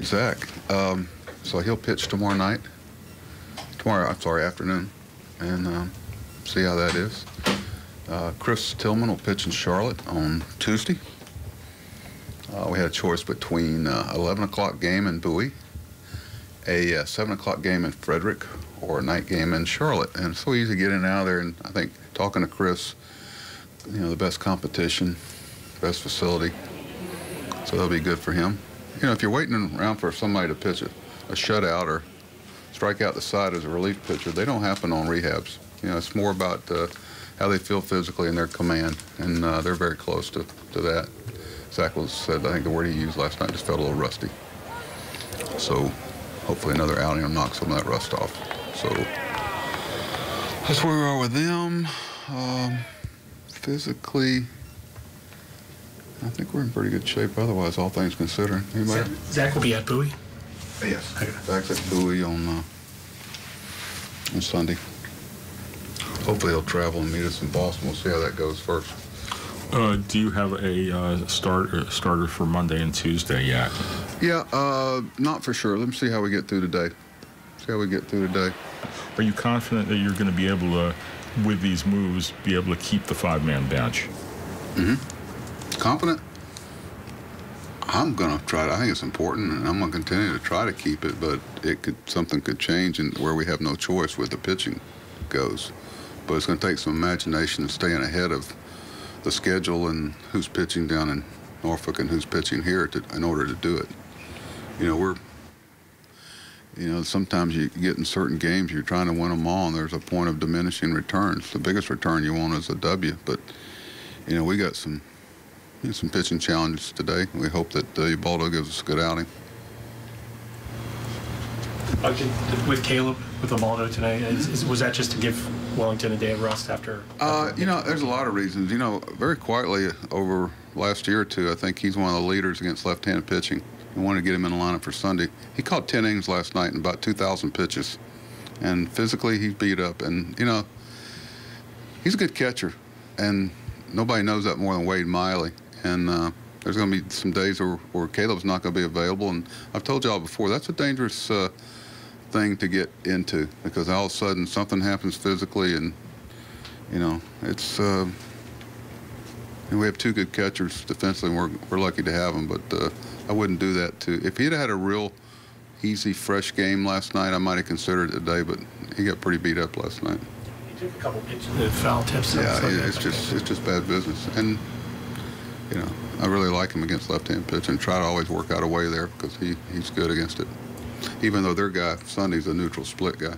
Zach. So he'll pitch tomorrow night. Afternoon, and see how that is. Chris Tillman will pitch in Charlotte on Tuesday. We had a choice between 11 o'clock game in Bowie, a 7 o'clock game in Frederick, or a night game in Charlotte. And it's so easy to get in and out of there. And I think talking to Chris, the best competition, best facility. So that'll be good for him. If you're waiting around for somebody to pitch a shutout or strike out the side as a relief pitcher, they don't happen on rehabs. It's more about how they feel physically and their command, and they're very close to that. Zach said, I think the word he used last night, just felt a little rusty. So hopefully another outing will knock some of that rust off. So that's where we are with them. Physically, I think we're in pretty good shape otherwise, all things considering. Anybody? Zach will be at Bowie? Yes. Okay. Zach's at Bowie on Sunday. Hopefully he'll travel and meet us in Boston. We'll see how that goes first. Do you have a starter for Monday and Tuesday yet? Yeah, not for sure. Let me see how we get through today. Are you confident that you're going to be able to, with these moves, be able to keep the five-man bench? Mm-hmm. Confident? I'm going to try. I think it's important, and I'm going to continue to try to keep it, but something could change where we have no choice where the pitching goes. But it's going to take some imagination and staying ahead of the schedule and who's pitching down in Norfolk and who's pitching here in order to do it. Sometimes you get in certain games, you're trying to win them all, and there's a point of diminishing returns. The biggest return you want is a W, but, we got some pitching challenges today. We hope that Ubaldo gives us a good outing. With Caleb, with Ubaldo today, was that just to give Wellington a day of rest after? There's a lot of reasons. Very quietly over last year or two, I think he's one of the leaders against left-handed pitching. We wanted to get him in the lineup for Sunday. He caught 10 innings last night and about 2,000 pitches. And physically, he's beat up. And, he's a good catcher. And nobody knows that more than Wade Miley. And there's going to be some days where Caleb's not going to be available. And I've told y'all before, that's a dangerous thing to get into, because all of a sudden something happens physically, and it's we have two good catchers defensively, and we're lucky to have them. But I wouldn't do that if he'd had a real easy, fresh game last night, I might have considered it today. But he got pretty beat up last night. He took a couple pitches with foul tips. Yeah, it's just bad business. And I really like him against left-hand pitch and try to always work out a way there, because he's good against it. Even though their guy Sunday's a neutral split guy.